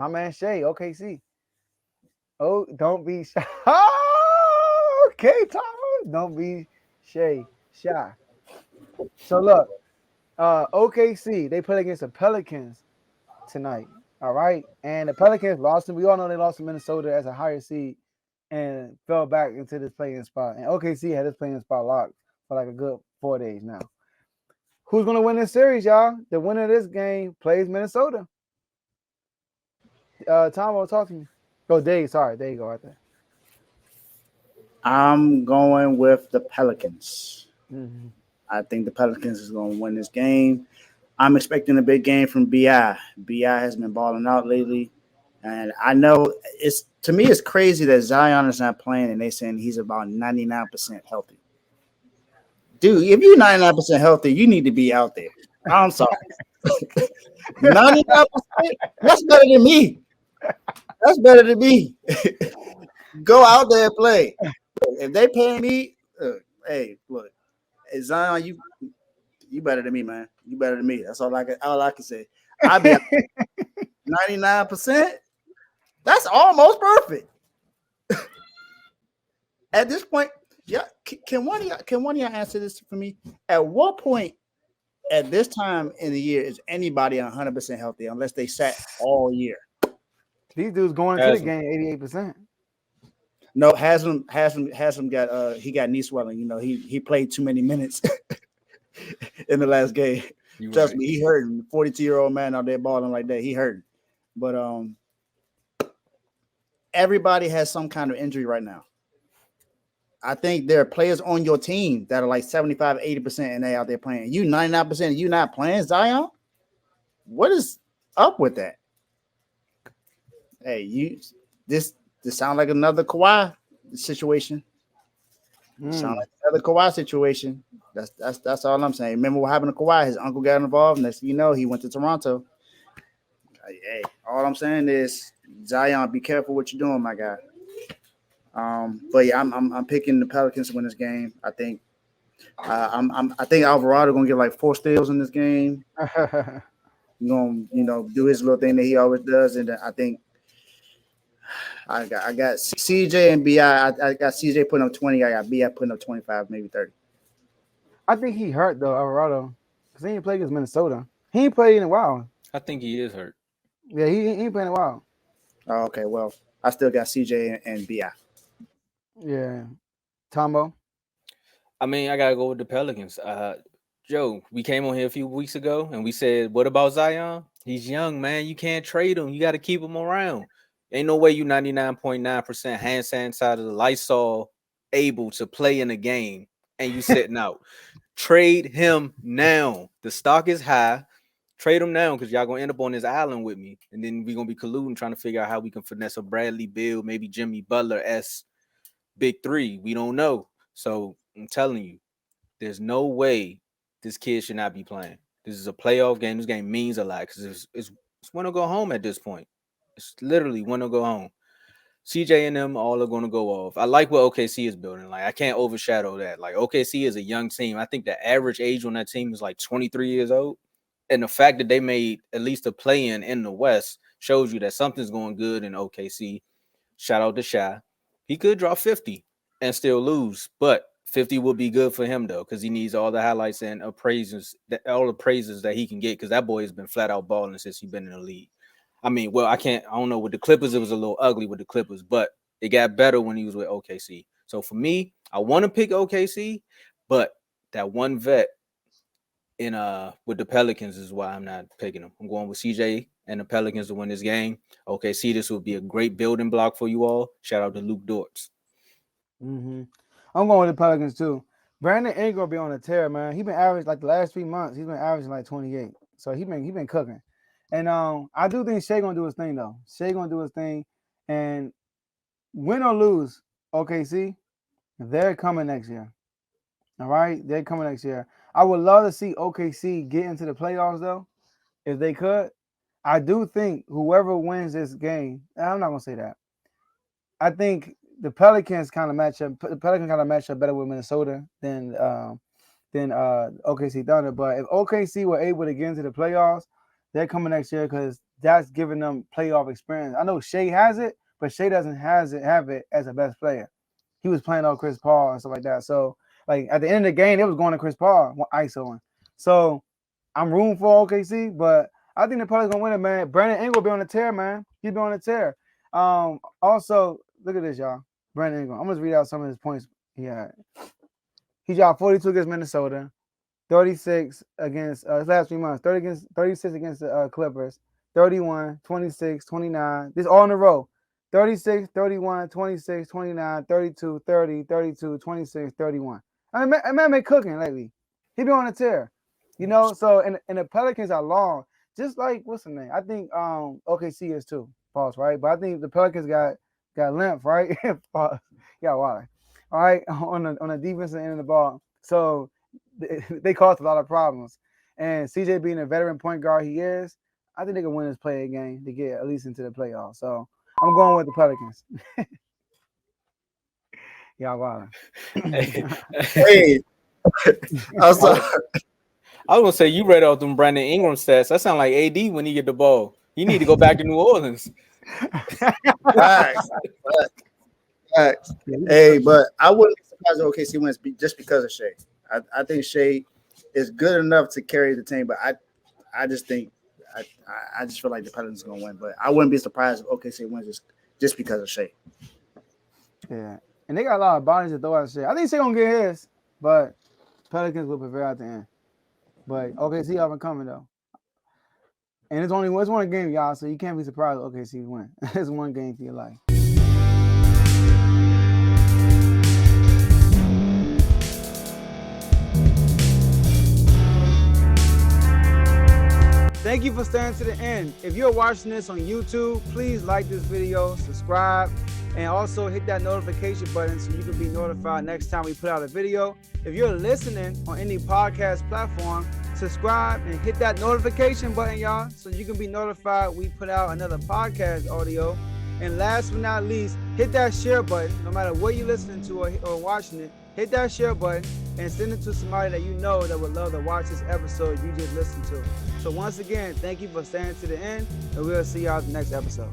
My man Shay, OKC. Oh, don't be shy. Oh, okay, Thomas. Don't be shy. So look, OKC, they play against the Pelicans tonight. All right. And the Pelicans lost them. We all know they lost to Minnesota as a higher seed and fell back into this playing spot. And OKC had this playing spot locked for like a good 4 days now. Who's gonna win this series, y'all? The winner of this game plays Minnesota. Tom will talk to me. Oh, Dave, sorry. There you go, right there. I'm going with the Pelicans. Mm-hmm. I think the Pelicans is going to win this game. I'm expecting a big game from Bi. Bi has been balling out lately, and I know it's to me it's crazy that Zion is not playing, and they saying he's about 99% healthy. Dude, if you're 99% healthy, you need to be out there. I'm sorry, 99%. That's better than me. That's better than me. Go out there and play. If they pay me, hey, look, hey, Zion, you better than me, man. You better than me. That's all I can say. I be 99%. That's almost perfect. At this point, yeah. Can one of y'all answer this for me? At what point at this time in the year is anybody 100% healthy unless they sat all year? These dudes going into the game 88%. No, Haslam got he got knee swelling. You know, he played too many minutes in the last game. Trust me, he hurting. 42-year-old man out there balling like that, he hurting. But everybody has some kind of injury right now. I think there are players on your team that are like 75, 80% and they out there playing. You 99%, you not playing, Zion? What is up with that? Hey, this sound like another Kawhi situation. Sound like another Kawhi situation. That's all I'm saying. Remember what happened to Kawhi? His uncle got involved, and next thing you know, he went to Toronto. Hey, all I'm saying is Zion, be careful what you're doing, my guy. But yeah, I'm picking the Pelicans to win this game. I think I think Alvarado gonna get like 4 steals in this game. He's gonna do his little thing that he always does, and I think I got CJ and Bi. I got CJ putting up 20. I got Bi putting up 25, maybe 30. I think he hurt though, Alvarado, because he ain't played against Minnesota. He ain't played in a while. I think he is hurt. Yeah, he ain't playing in a while. Oh, okay, well, I still got CJ and Bi. Yeah, Tomo. I mean, I gotta go with the Pelicans. Joe, we came on here a few weeks ago and we said, "What about Zion? He's young, man. You can't trade him. You got to keep him around. Ain't no way you 99.9% hand sanitizer, the Lysol, able to play in a game and you sitting out. Trade him now. The stock is high. Trade him now because y'all gonna end up on this island with me, and then we're gonna be colluding trying to figure out how we can finesse a Bradley Beal, maybe Jimmy Butler s big three. We don't know. So I'm telling you, there's no way this kid should not be playing. This is a playoff game. This game means a lot because it's win or go home at this point. It's literally win or go home. CJ and them all are going to go off. I like what OKC is building. Like, I can't overshadow that. Like, OKC is a young team. I think the average age on that team is like 23 years old. And the fact that they made at least a play-in in the West shows you that something's going good in OKC. Shout out to Shy. He could draw 50 and still lose, but 50 will be good for him, though, because he needs all the highlights and all the praises that he can get, because that boy has been flat out balling since he's been in the league. I mean, well, I don't know. With the Clippers, it was a little ugly with the Clippers, but it got better when he was with OKC. So for me, I want to pick OKC, but that one vet in with the Pelicans is why I'm not picking them. I'm going with CJ and the Pelicans to win this game. OKC, this will be a great building block for you all. Shout out to Luke Dortz. Mm-hmm. I'm going with the Pelicans too. Brandon Ingram be on a tear, man. He been average like the last 3 months. He's been averaging like 28. So he been cooking. And I do think Shea gonna do his thing though. Shea gonna do his thing, and win or lose, OKC, they're coming next year. All right, they're coming next year. I would love to see OKC get into the playoffs though, if they could. I do think whoever wins this game, I'm not gonna say that. I think the Pelicans kind of match up. The Pelicans kind of match up better with Minnesota than OKC Thunder. But if OKC were able to get into the playoffs, they're coming next year because that's giving them playoff experience. I know Shea has it, but Shea doesn't have it as a best player. He was playing on Chris Paul and stuff like that. So, like, at the end of the game, it was going to Chris Paul, ISOing. So, I'm rooting for OKC, but I think the Pelicans going to win it, man. Brandon Ingram will be on the tear, man. He'll be on the tear. Also, look at this, y'all. Brandon Ingram. I'm going to read out some of his points he had. He dropped 42 against Minnesota, 36 against his last 3 months, 36 against the Clippers, 31, 26, 29. This all in a row. 36, 31, 26, 29, 32, 30, 32, 26, 31. I mean, man been cooking lately. He been on a tear. You know, so and the Pelicans are long. Just like, what's the name? I think OKC is too. Pause, right? But I think the Pelicans got length, right? Pause. Yeah, why? All right, on the defensive end of the ball. So they caused a lot of problems. And CJ being a veteran point guard he is, I think they can win this play game to get at least into the playoffs. So I'm going with the Pelicans. Yeah, wow. Hey, I was gonna say you read out them Brandon Ingram stats. That sound like AD when he get the ball. He need to go back to New Orleans. Facts. Hey, but I wouldn't be surprised if OKC wins just because of Shea. I think Shea is good enough to carry the team, but I just think I just feel like the Pelicans are gonna win. But I wouldn't be surprised if OKC wins just because of Shea. Yeah, and they got a lot of bodies to throw at Shea. I think Shea gonna get his, but Pelicans will prevail at the end. But OKC up and coming though. And it's one game, y'all, so you can't be surprised if OKC win. It's one game for your life. Thank you for staying to the end. If you're watching this on YouTube, please like this video, subscribe, and also hit that notification button so you can be notified next time we put out a video. If you're listening on any podcast platform, subscribe and hit that notification button, y'all, so you can be notified we put out another podcast audio. And last but not least, hit that share button. No matter what you're listening to or watching it, hit that share button and send it to somebody that you know that would love to watch this episode you just listened to. So once again, thank you for staying to the end, and we'll see y'all at the next episode.